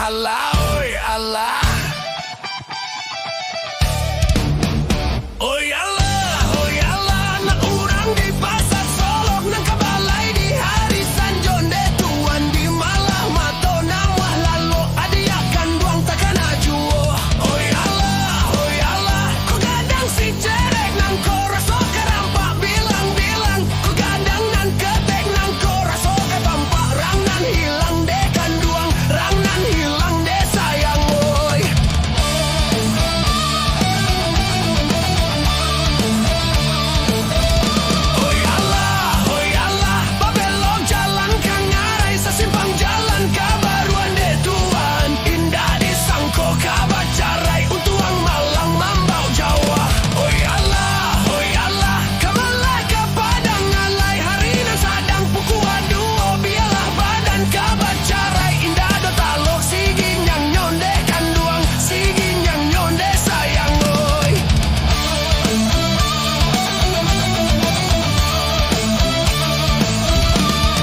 Allah, oi Allah. Oi Allah, nak urang di pasar Solok, nang kabalay di hari Sanjon de tuan di malah mato namah lalu adiakan duang takkan ajuo. Oi Allah, ku gadang si cerek nang ko raso kerampak bilang-bilang, ku gadang nan ketek nang ko raso ketampak rang nan hilang de kan duang, rang nan hilang de sayang oi. Oi Allah, babelok jalan kang ngarai sasimpang jalan kabaruan de tuan, indah disangko kabacarai utuang malang mambau Jawa. Oi Allah, kamalah ke padang alai hari nan sadang puku aduo biarlah badan kabacarai indah do talok sigi nyang nyonde kan duang, sigi nyang nyonde sayang oi.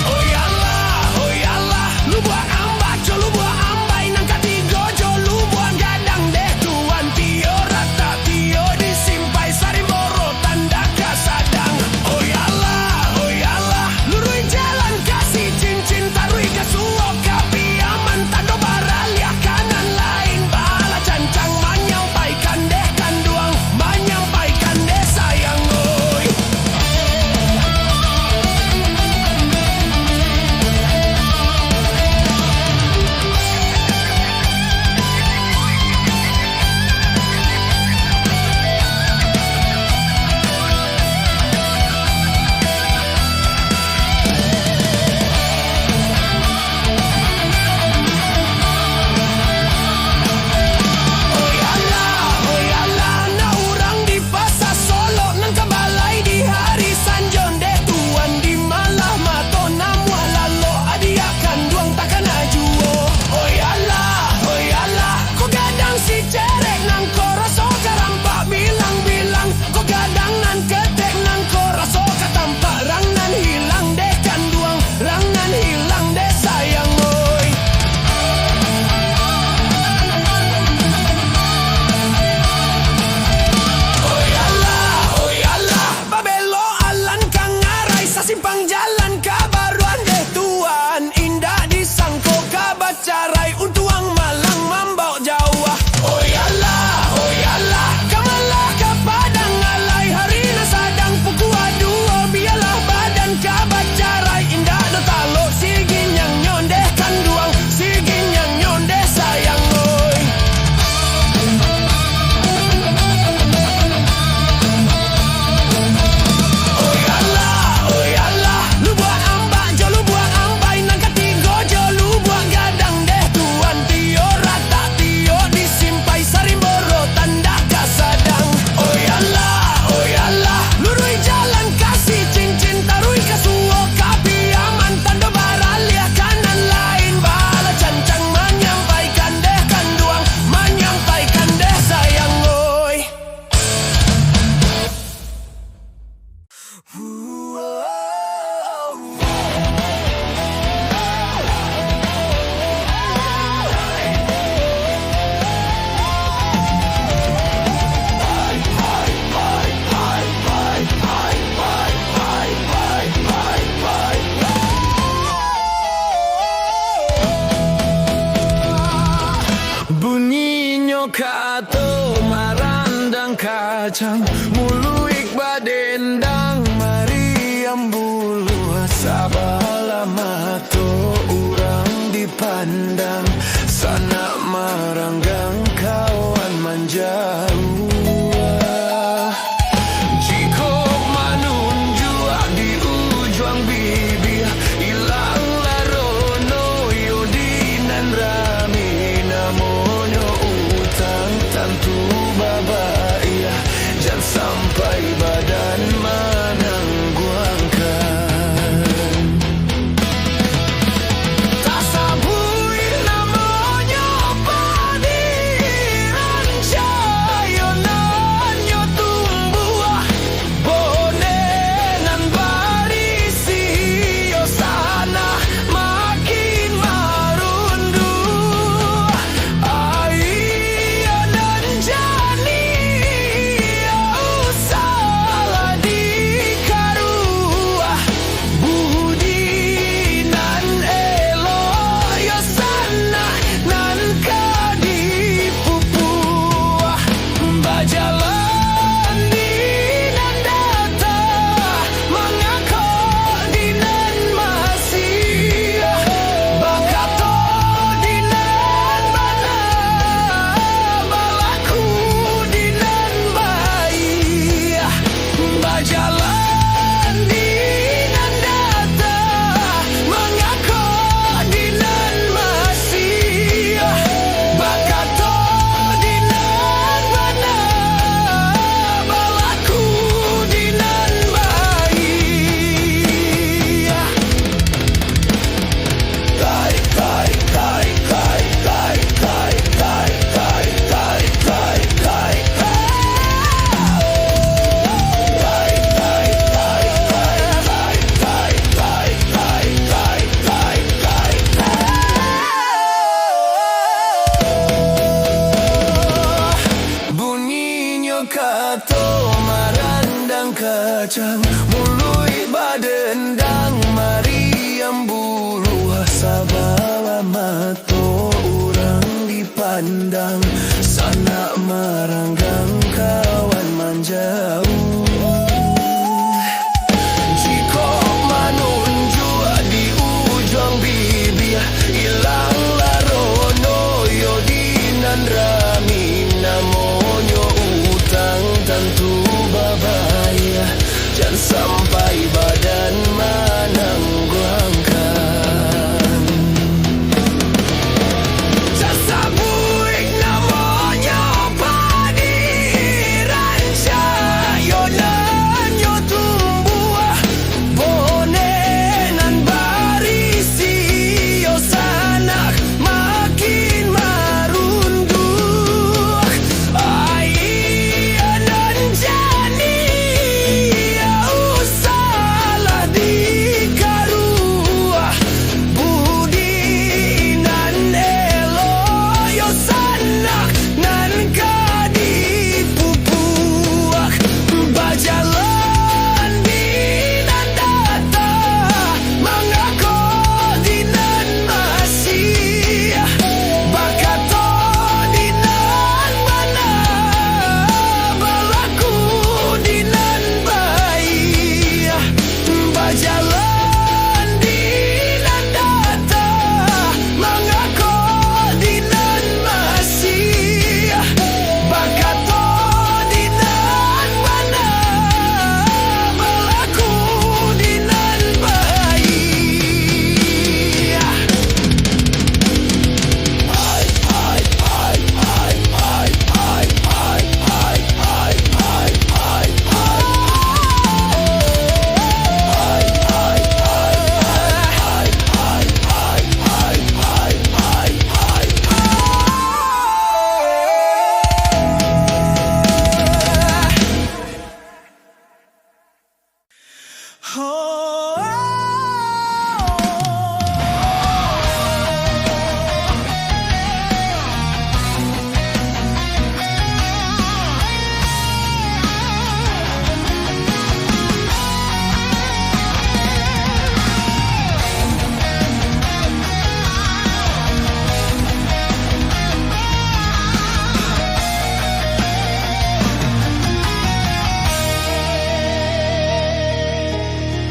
Oi Allah, lu buat ambak jo lu buat ambai nang katigo jo lu buat gadang deh tuan tio rata tio disimpai sarimboro tanda kasadang. Oi Allah, lurui jalan kasih cincin tarui kasuo kapi aman tando baralia kanan lain bala cancang menyampaikan deh kan duang, menyampaikan deh sayang oi. Oi Allah, na urang di pasar Solok nang kabalay di hari Sanjon de tuan di malah mato namuah lalo adiakan duang takkan ajuo. Oi Allah, ko gadang si cerek nang ko raso karampak bilang-bilang, ko gadang nan ketek nang ko raso katampak rang nan hilang de kan duang, rang nan hilang de sayang oi. Oi Allah, babelo alan kang ngarai sasimpang jalan kabaruan deh tuan, indah disangko kabacarai untuang malang mambau Jawa. Oi Allah, kamalah ke padang alai hari nan sadang puku aduo biarlah badan kabacarai indah do talok sigi nyang nyonde kan duang, sigi nyang nyonde sayang oi. Oi Allah, lu buat ambak jo lu buat ambai nang katigo jo lu buat gadang deh tuan tio rata tio disimpai sarimboro tanda kasadang. Oi Allah, lurui jalan kasih cincin tarui kasuo kapi aman tando baralia kanan lain bala cancang menyampaikan deh kan duang, menyampaikan deh sayang oi. Bunyinya kato marandang kacang muluik badendang Mariam bulu sabala mato urang dipandang sana maranggang kawan manjau. Jikok manunjua di ujung bibir ilang larono yodinan rami namonyo utang tantu babaia jangan sampai badan menangguangkan. Tak sabui nama kacang Mului badendang Mariam bulu Sabawa mato orang dipandang Sana maranggang kawan manjauh Jiko manunjuk di ujung bibir Ilang larono yodinan rami Namonyo utang tentu babaya Jangan sampai badan menangguangkan Jasa buik namanya padi ranca Yonan yo tumbuh bonenan barisi Yo sanak makin marunduk Ayanan jani ya usalah dikaruah Budi nan elo yo sanak nan kadipupuak Bajalan dinan data Mangako dinan masih Bakato dinan mana Balaku dinan bayi Bajalan dinan data Mangako dinan masih Bakato dinan mana Balaku dinan bayi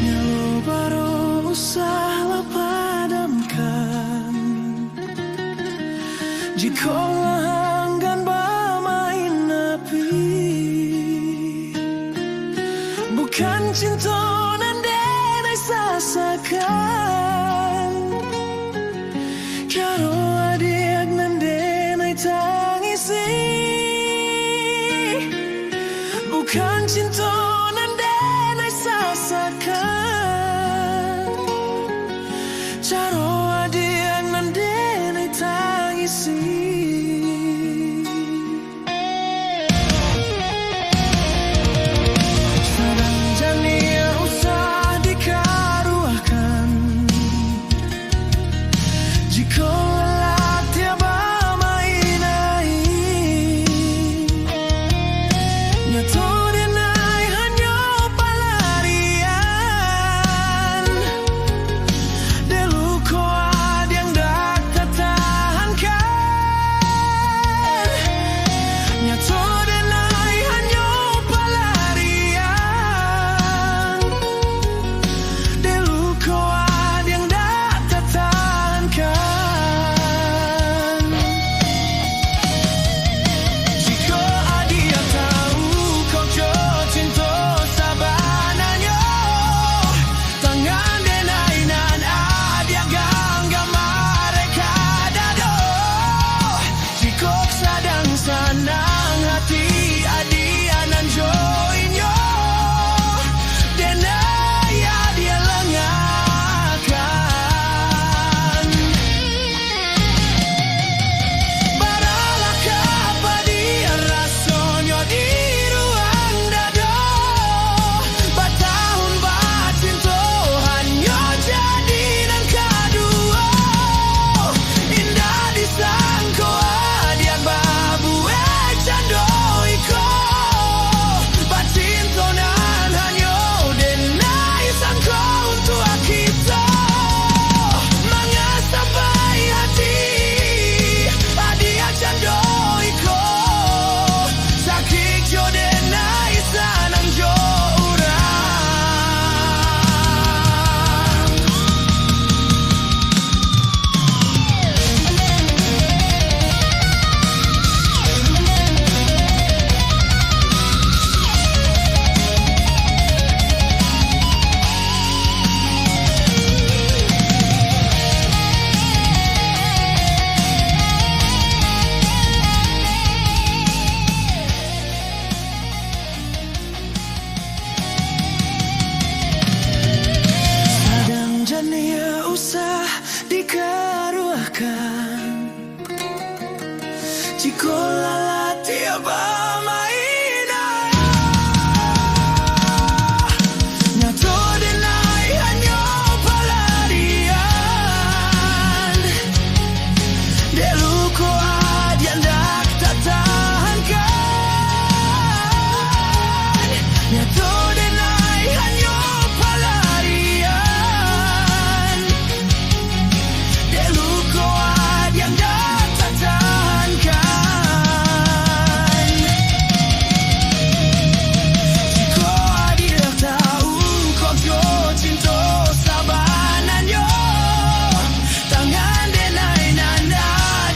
Nyalo baru usahlah padamkan Jika langgan bermain api Bukan cinta nan denai sasakan Karo adik nan denai tangisi Bukan cinta nan denai sasakan Caro adik nan denai tangisi Sarang jani usah dikaruahkan Jika lelah tiaba mainai Nyato denai Jiko lala tiaba maina Nyato denai hanyo pelarian Deluko adian dak tatahankan Nyato denai hanyo pelarian Deluko adian dak tatahankan Jiko adil tahu kogyo cinto sabananyo Tangan denai nanda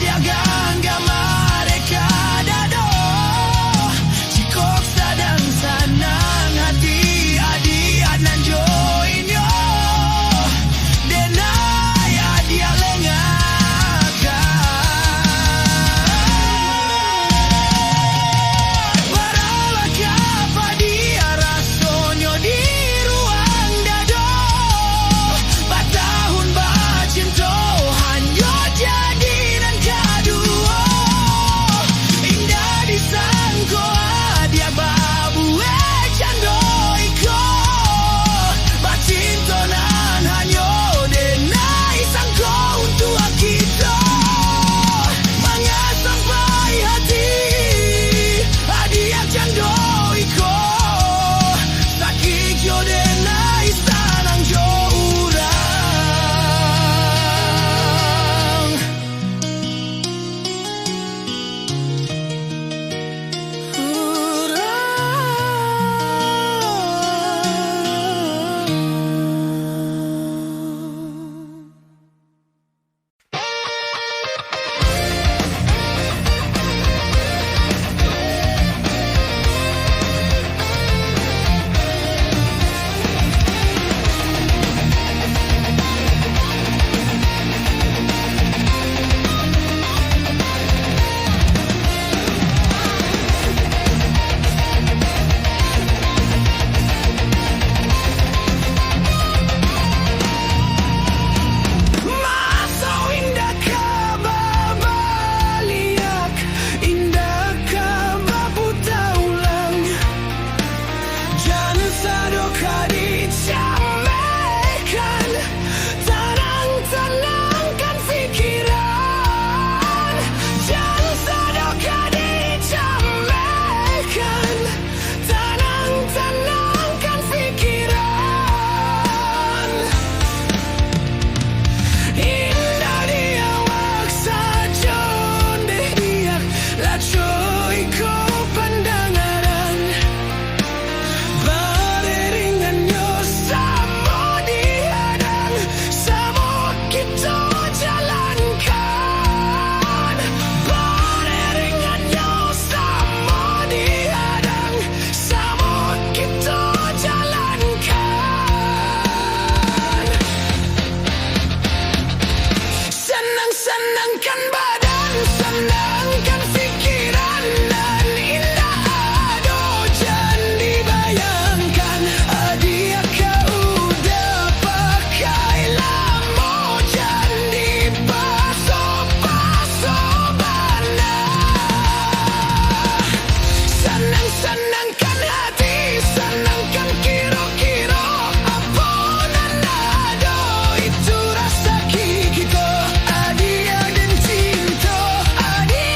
dia gangga mereka dado Jiko sadang sanang hati adia nan joinyo Denai adia lengakan Paralah kapa dia rasonyo di ruang dado Batahun bacinto hanyo jadi nan kadua Indah disangko dia babu cando iko Bacinto nan hanyo denai sangko untuk kita Manga sampai hati adia cando iko Sakit yo denai sanang jo urang Maso indah kababaliak Indah kababuta ulang Jangan sadoka dicamekan Tenang-tenangkan pikiran Jangan sadoka dicamekan Tenang-tenangkan pikiran Indah dia waksa jonde dia Lacoi ko pandangaran Beriringannya samo dihadang Samo kita jalankan Beriringannya samo dihadang Samo kita jalankan Senang-senangkan badan, senangkan pikiran Dan indah ado jangan dibayangkan Adia kau udah pakai lama Jangan dipasok-pasok bana Senang-senangkan hati, senangkan kira-kira Apa nan ada itu rasa kikiko Adia dan cinta, adia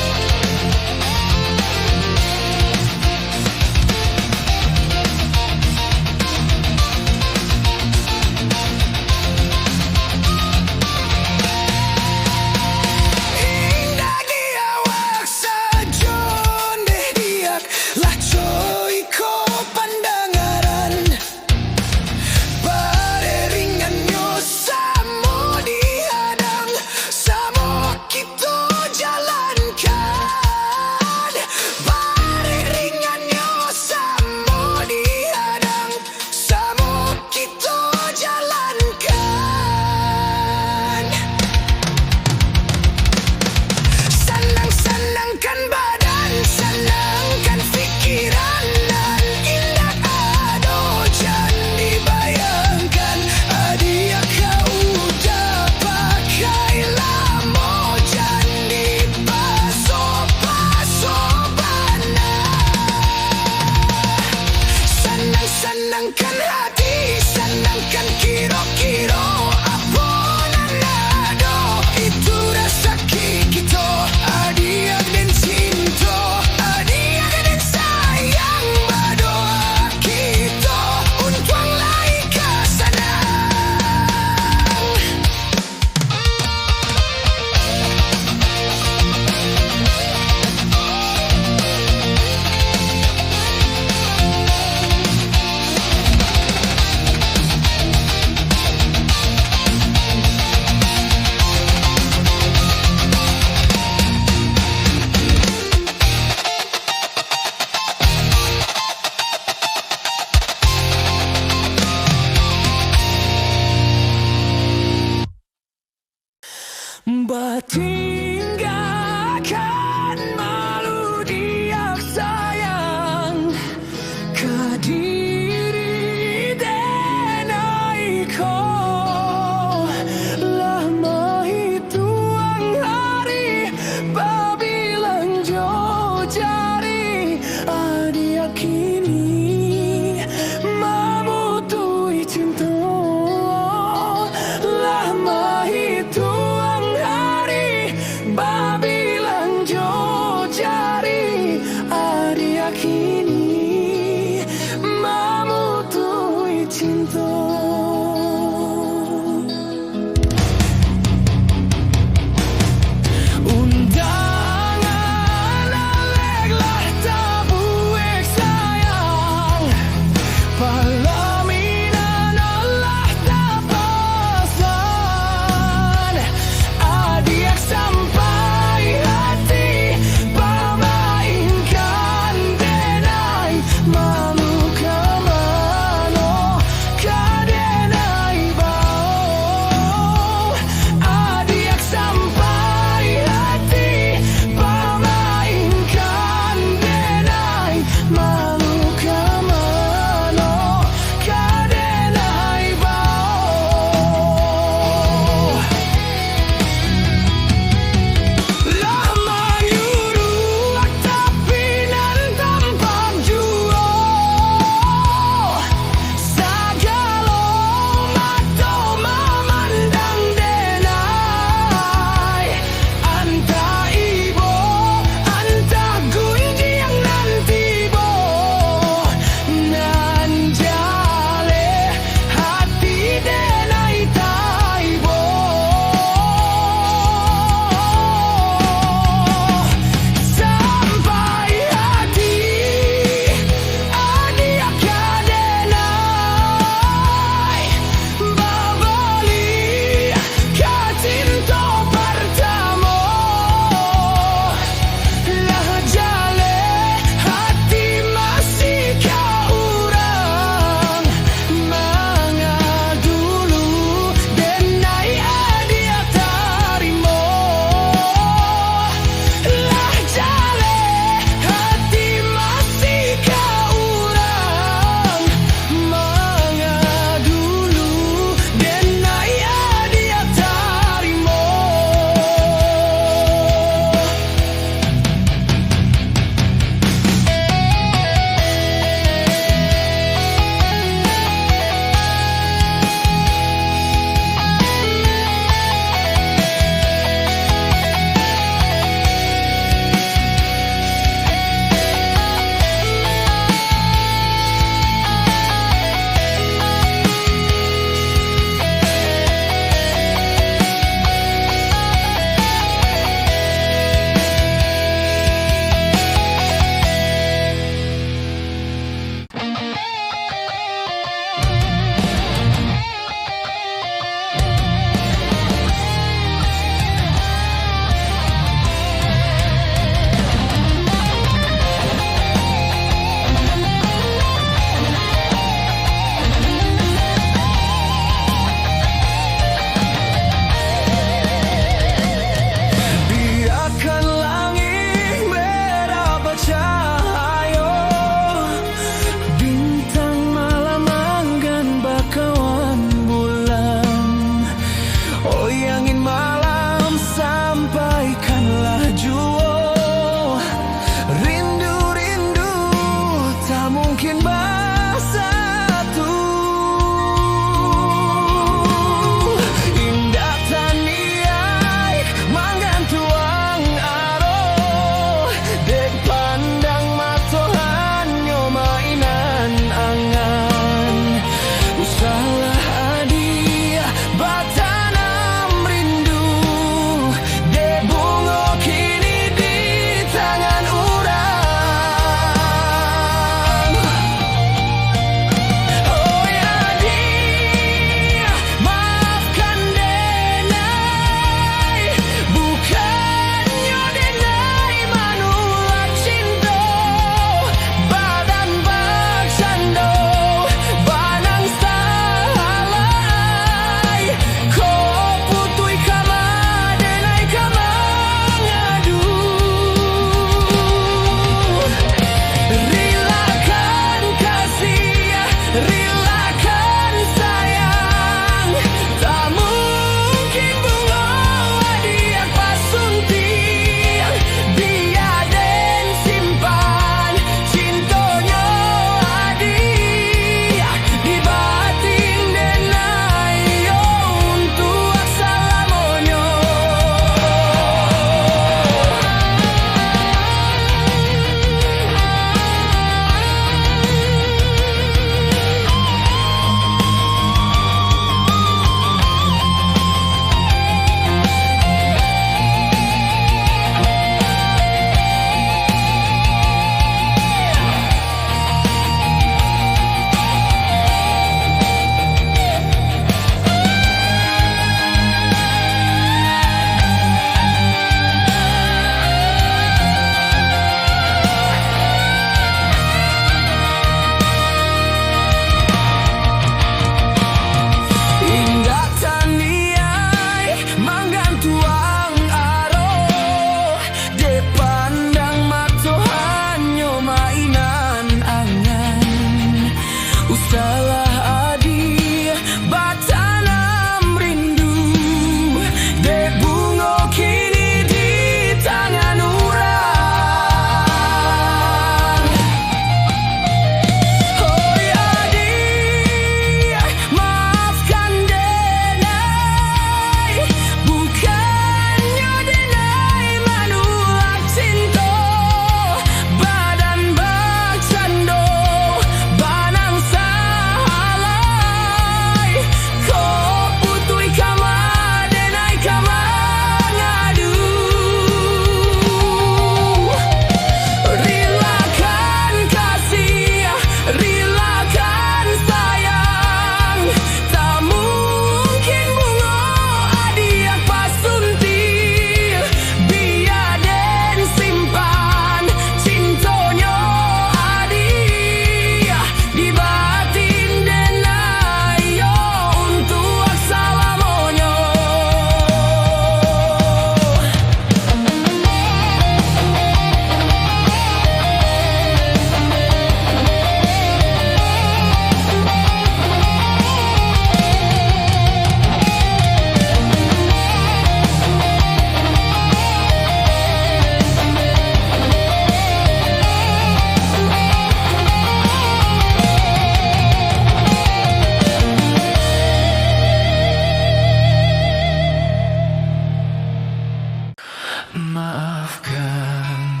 Maafkan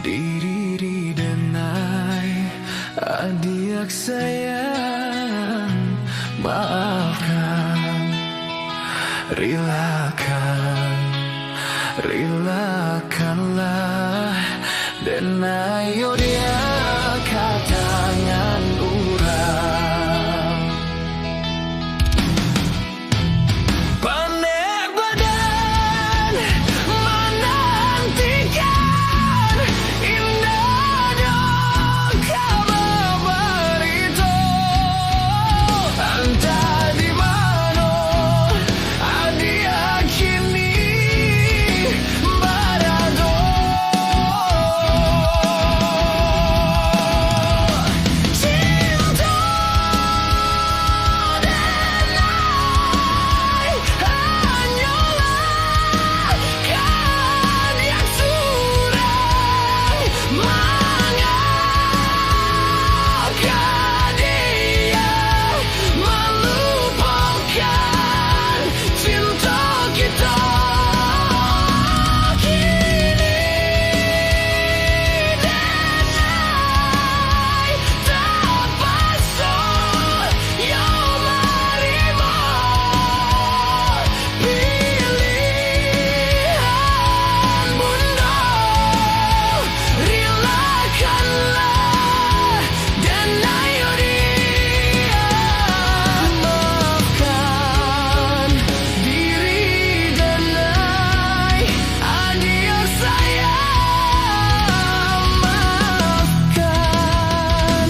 diri denai adik sayang. Maafkan, relakanlah dan ayo dia katangan urang. Pandai badan menantikan indah dong kabar berito. Entah di mana adia kini berada. Cinta dan ai hanyalah kan yang suram mengangkat dia melupakan cinta kita. Kini denai terpasang yang menerima pilihan bunda. Relakanlah dan ayo dia maafkan diri denai adik sayang. Maafkan.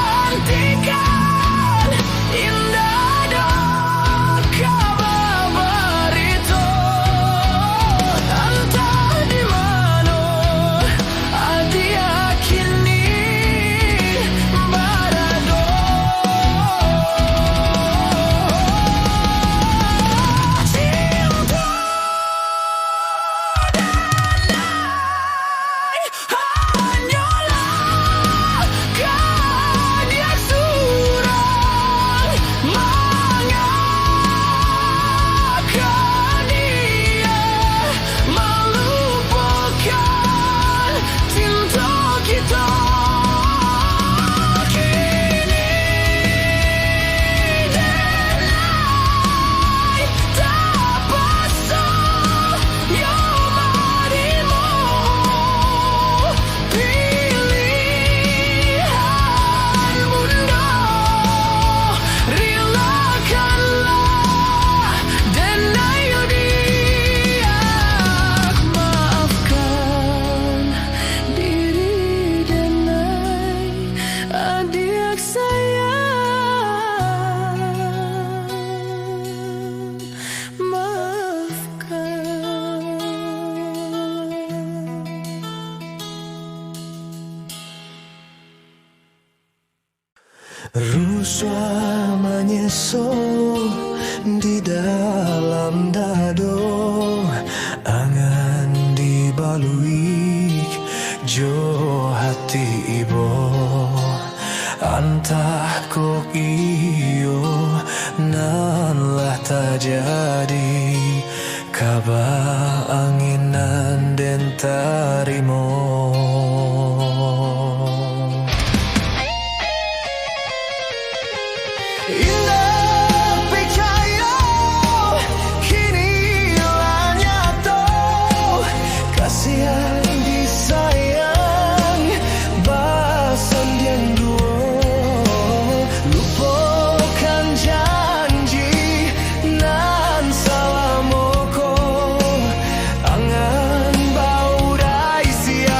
Menantikan indah dong kabar berito. Entah di mana adia kini berada. Cinta denai hanyalah kan yang suram mengangkat dia melupakan cinta kita. Kini denai terpasang yang menerima pilihan bunda. Relakanlah dan ayo dia maafkan diri denai adik sayang. Maafkan. Rusa menyusul di dalam dado, angan dibalui jo hati ibu. Antah kok iyo nan lah terjadi, kabar anginan dan tarimo. Indah percaya kini lah nyata, kasihan disayang basan yang dua. Lupakan janji nan salah moko, angan bau rai sia.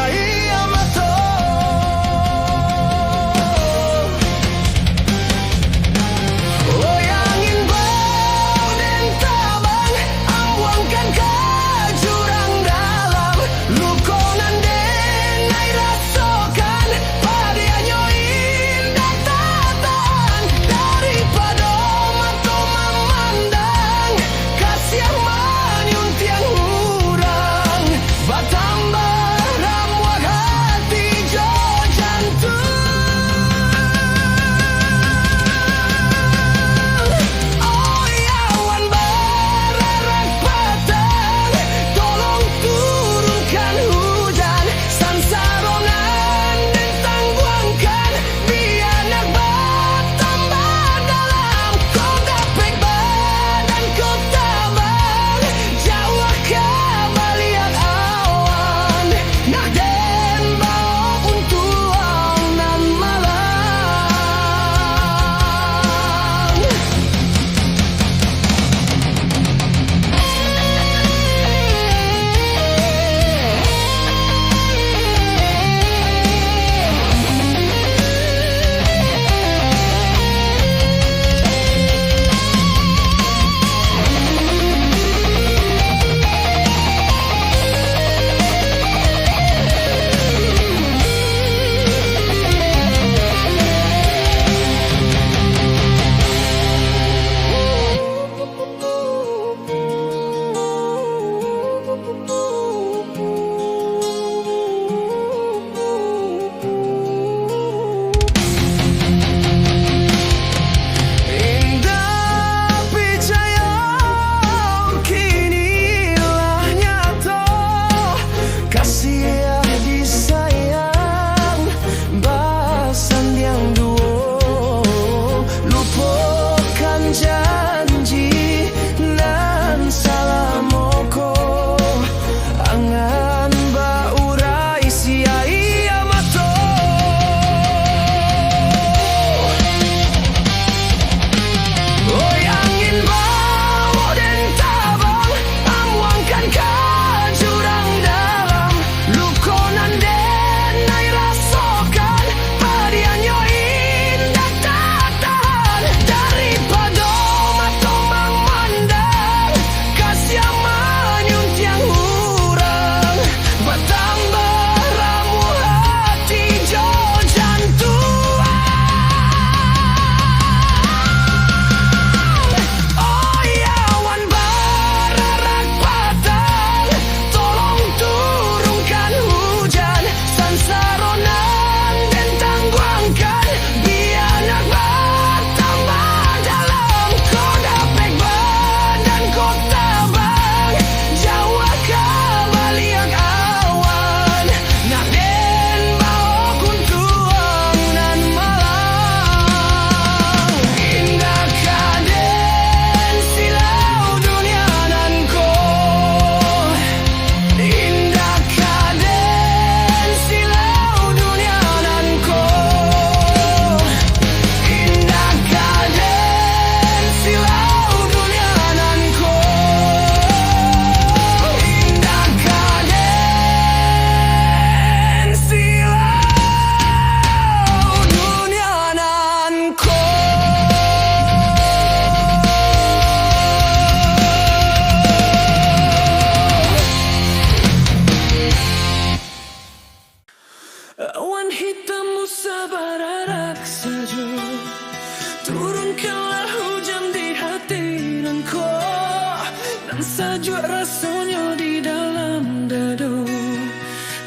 sejuk rasanya di dalam dadu,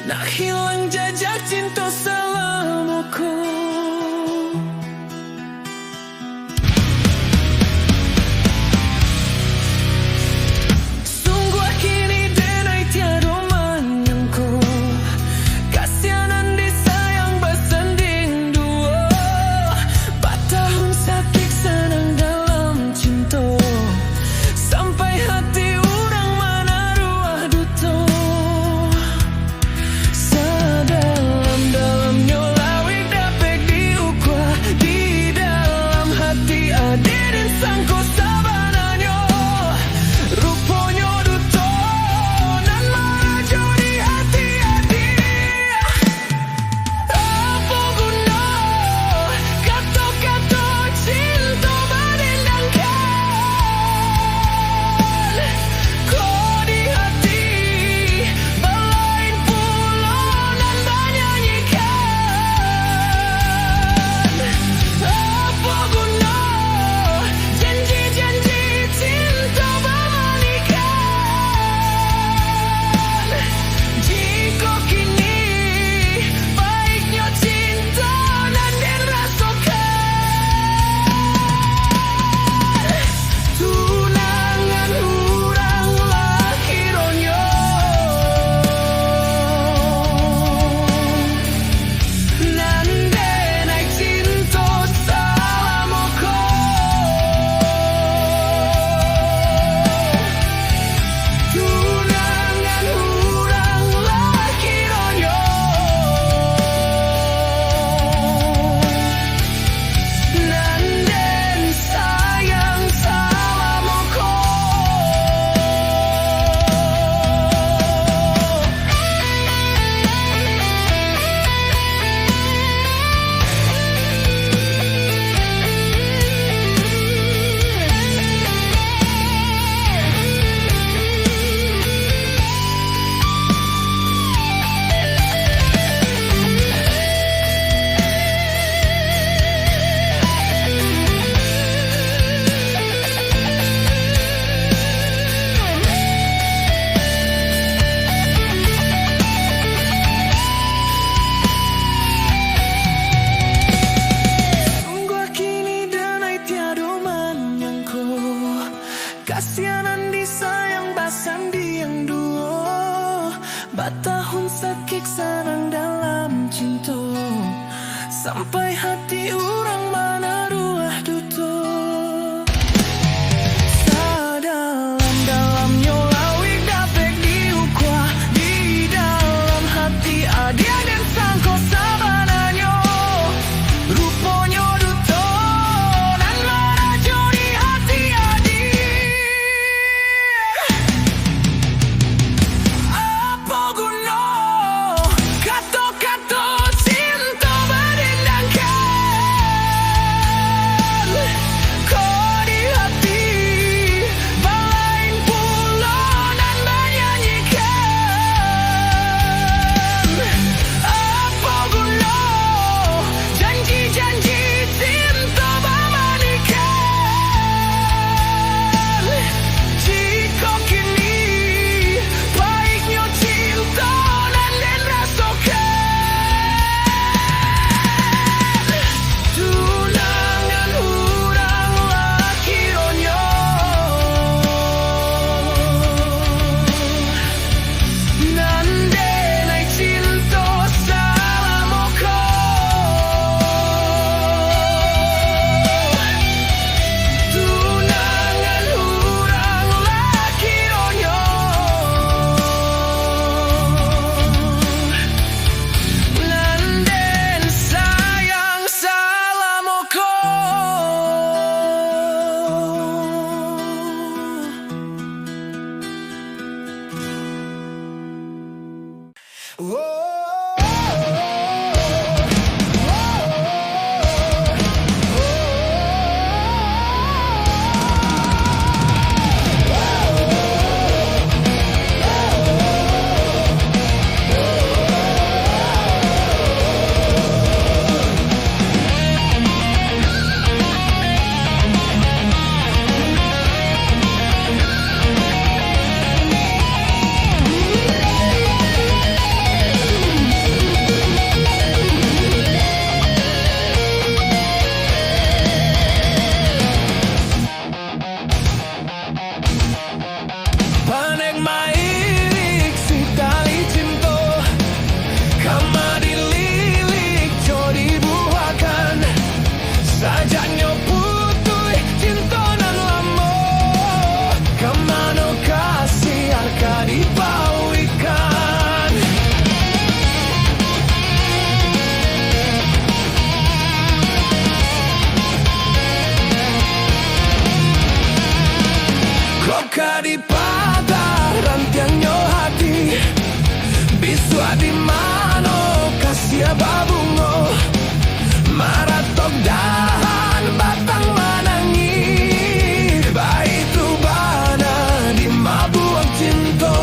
nak hilang jejak cinta selamaku. Sungguh kini denai tiada manyangku, kasihanan disayang bersanding dua, batahun sakit senang dalam cinta, sampai hati orang menaruh duto. Sedalam-dalamnya lawi dapat diukur, di dalam hati ada dan sangko sabananya, rupanya duto nan meraja di hati hati. Apa guna kata-kata cinta berdendangkan, kau di hati belain pula nan bernyanyikan. Apa guna janji-janji cinta bermanikan, jika kini baiknya cinta nan dirasakan. Tunangan orang lahirannya, nan denai cinta selamaku. Tunangan orang lahirannya, nan den sayang selamaku. Sungguh kini denai tiada manyangku, kasihanan disayang bersanding dua, batahun sakit sarang dalam cinta, sampai hati orang menaruh duto. Sedalam-dalamnya lawi dapat diukur, di dalam hati ada dan sangko sabananya, rupanya duto nan meraja di hati adik. Apa guna kata-kata cinta berdendangkan, kau di hati belain pula nan bernyanyikan. Apa guna janji-janji cinta bermanikan, jika kini baiknya cinta nan den rasakan. Tunangan orang lahirannya, nan denai cinta selamaku. Tunangan orang lahirannya, nan den sayang selamaku. babungo maratok dahan batang manangi baitu bana di mabuang cinto.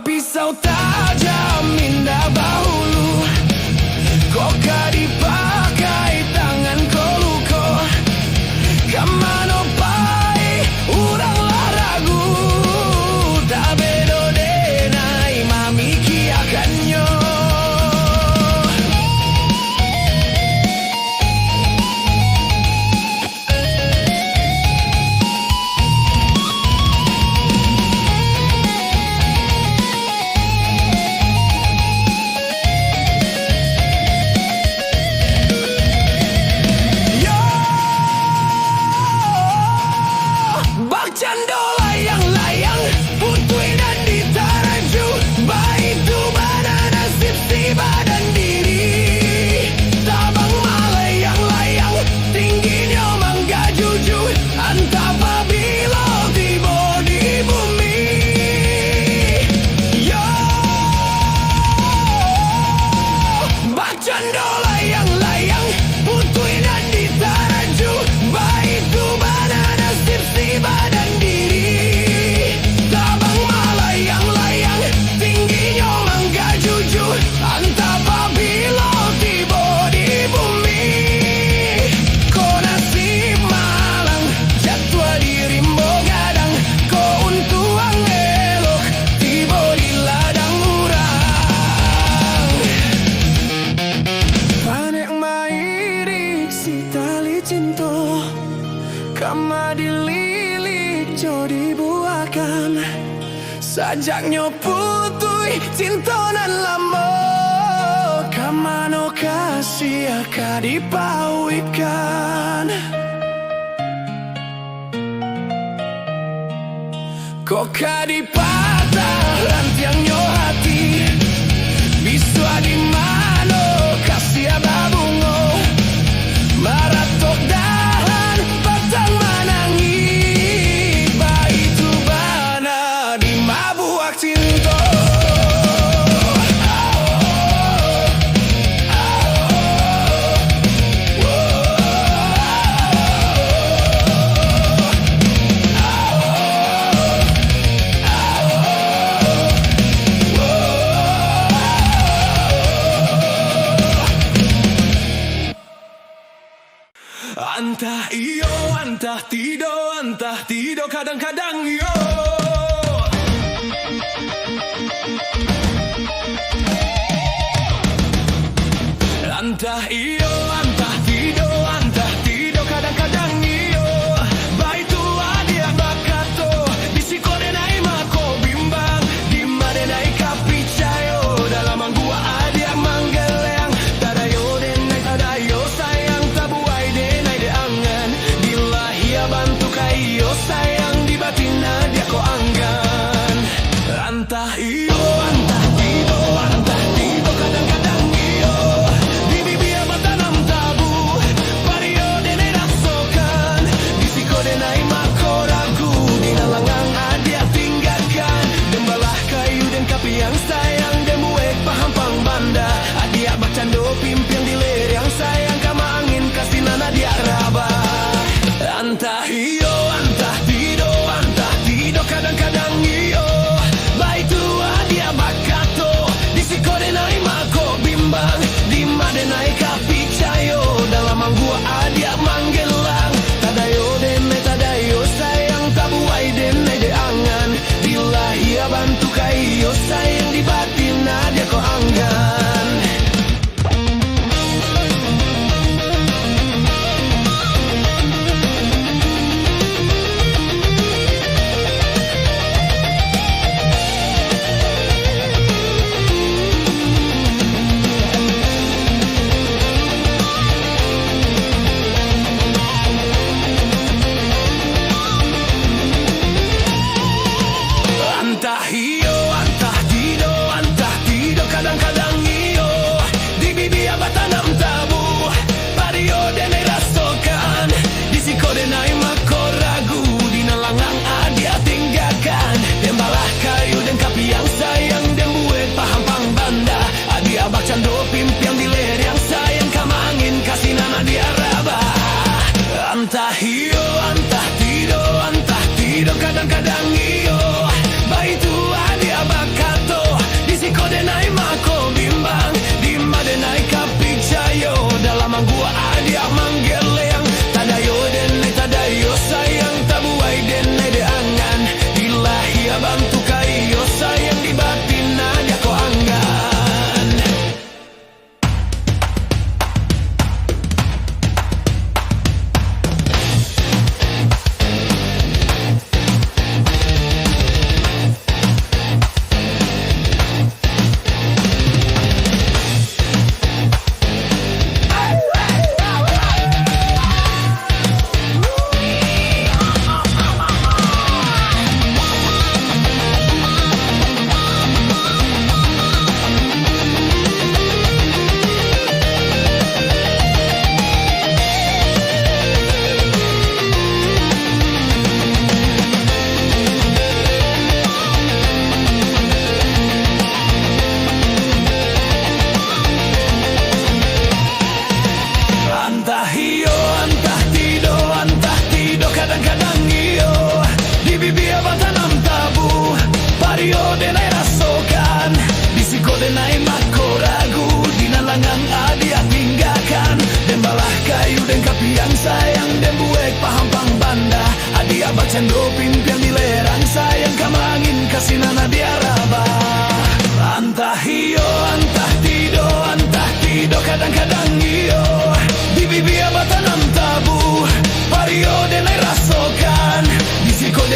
Pisau tajam indah bahulu, koka dipakai tangan koluko. Kamano pai uranglah ragu, tak bedo denai mamiki akannya. Cando layang-layang, putui dan ditaraju, baitu badan nasib si badan diri. Tabang malayang-layang, tingginya mangga juju, antap apabila tiba di bumi. Yo, bak cando layang-layang, putui dan ditaraju, baitu badan nasib si badan. Kama dililik jo dibuahkan, sajaknya putui cintonan lama. Kamano kasih akan dipawitkan, koka dipatah rantiangnya hati. Bisa di mana kasih babungo maratok dahan batang manangi baitu bana di mabuak cinta. Antah tido, kadang-kadang yo. Antah iyo, antah tido, kadang-kadang iyo. Baitu adia bakato, bisiko denai mako bimbang, dimma denai kapicayo, dalam gua adia manggeleang, tadayo denai tadayo sayang, tabuai denai de angan, dilahia bantu kayo sayang, di batina dia ko anggan. Antah iyo, antah tido, kadang-kadang iyo, di bibir mata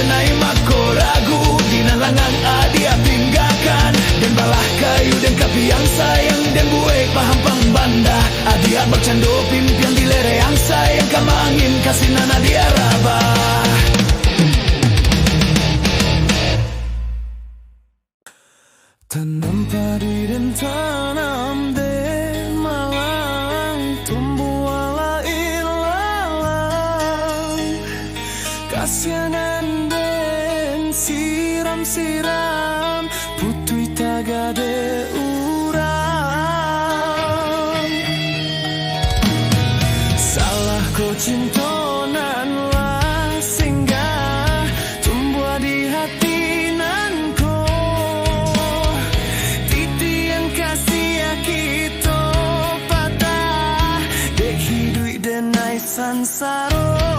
denai mako ragu Dina langang adia pinggakan Den balah kayu den kapiang sayang Den buek paham pang banda Adia bercando pimpian di lere yang sayang Kamangin kasih nana dia rabah Tanam padi dan tanam de malang Tumbuh ala ilalang Kasianan den siram-siram Putui tagade urang Salah ko cintonan lah singgah Tumbuh di hati nanko Titi yang kasih akito patah Dek hidui denai sansaro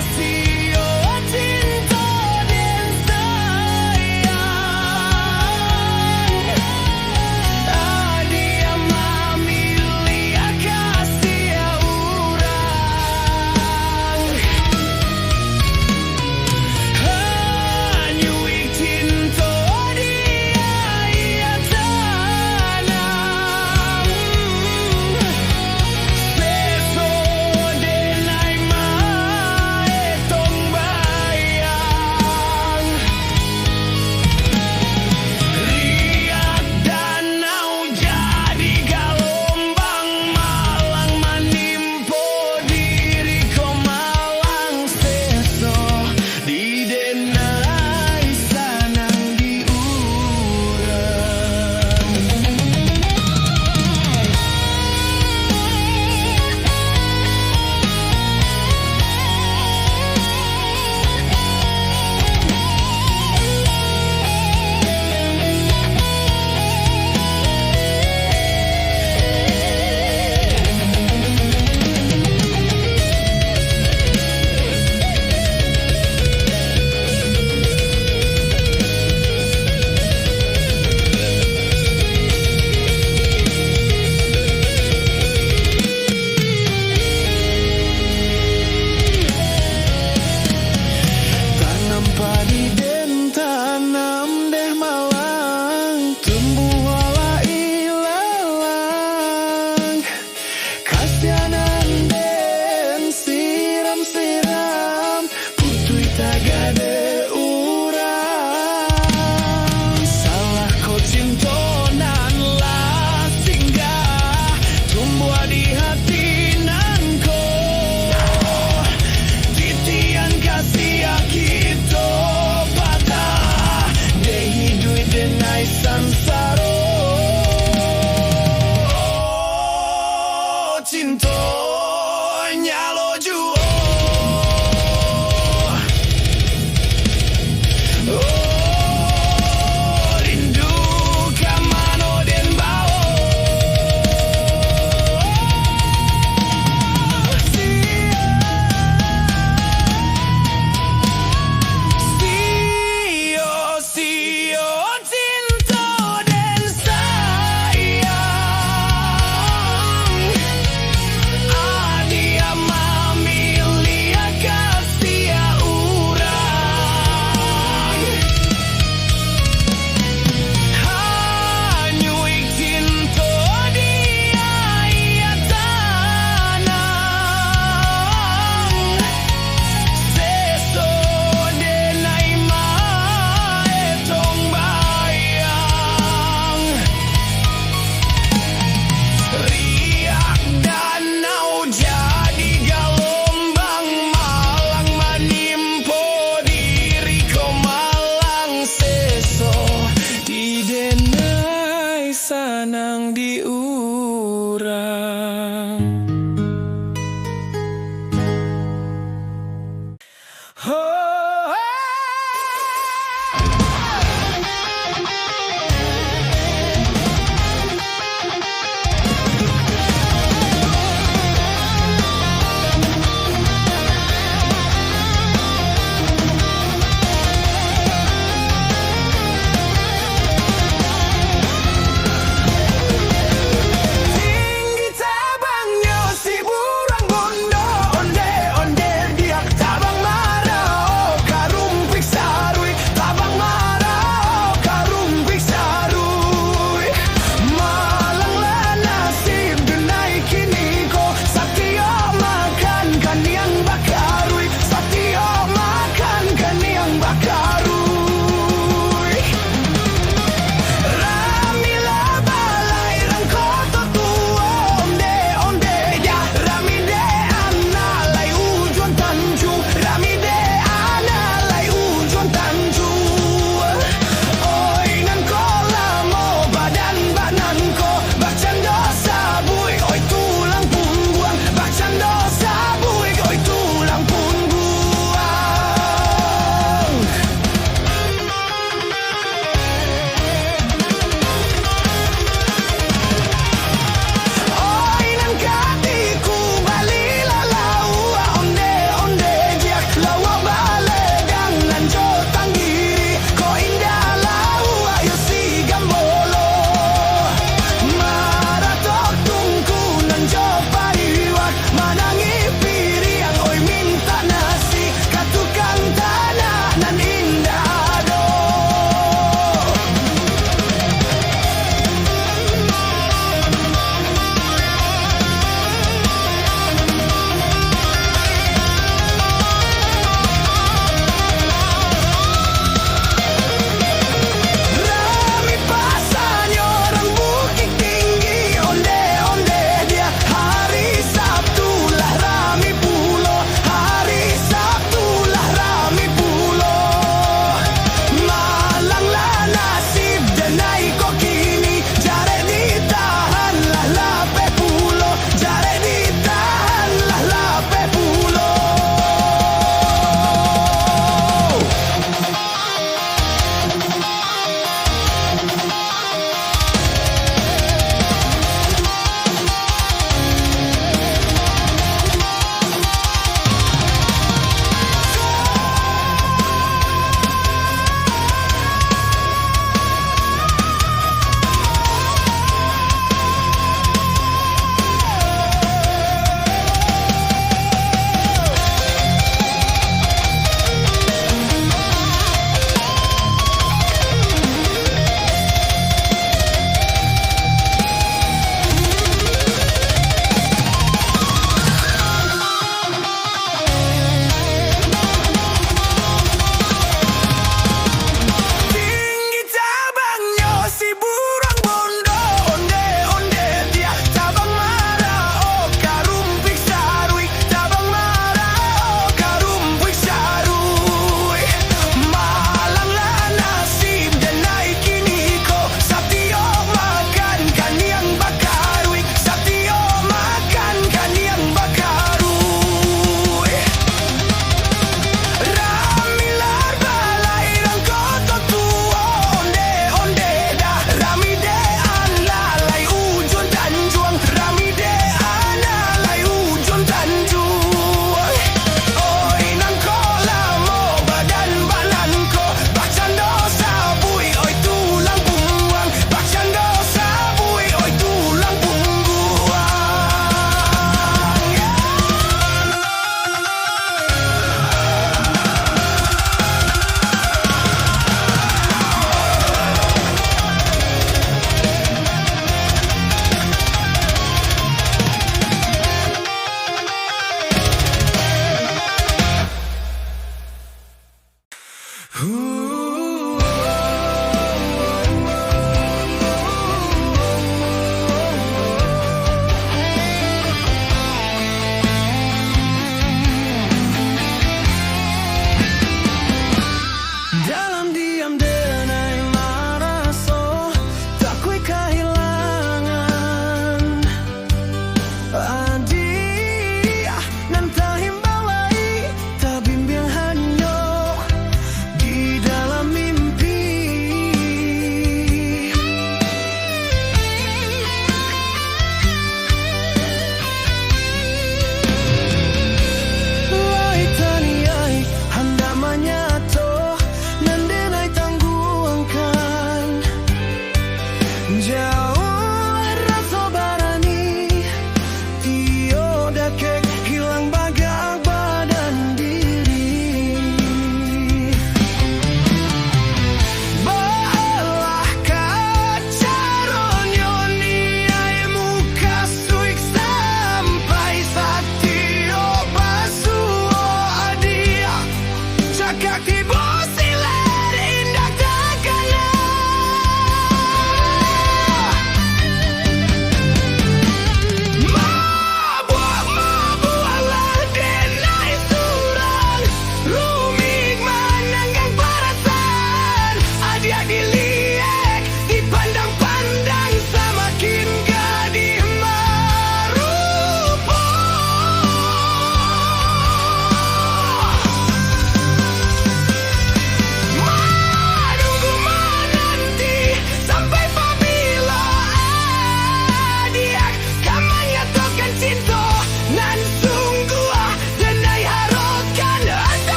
See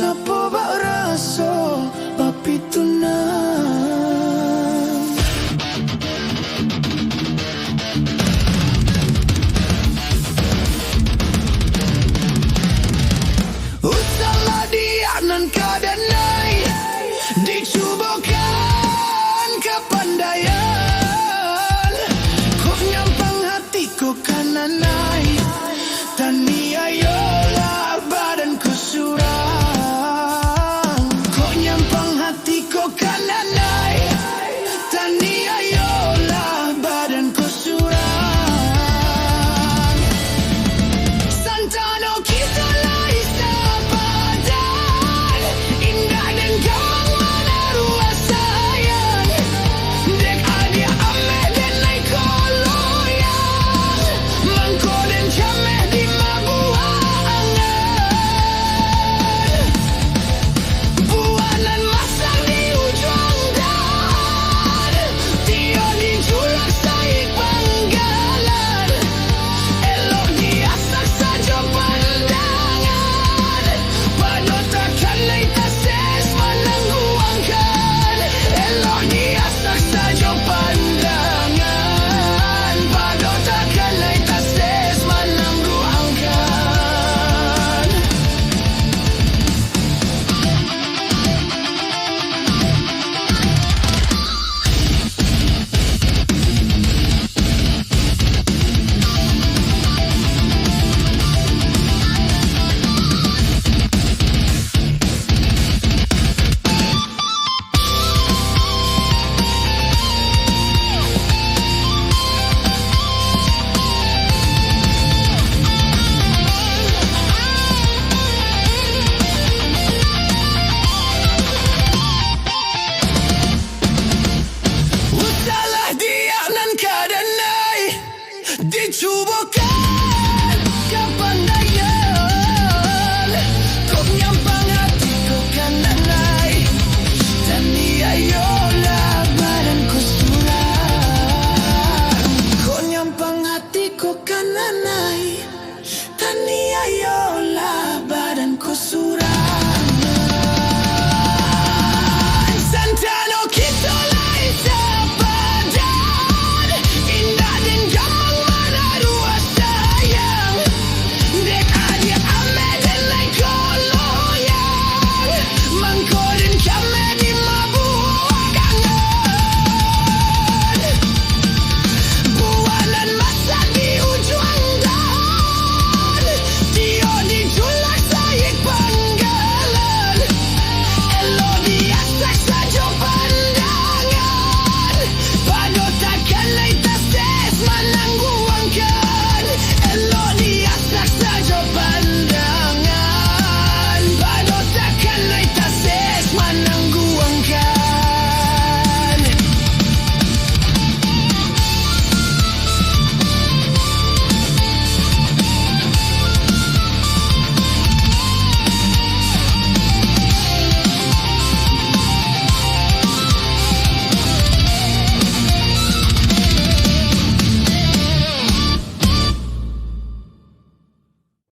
Sapo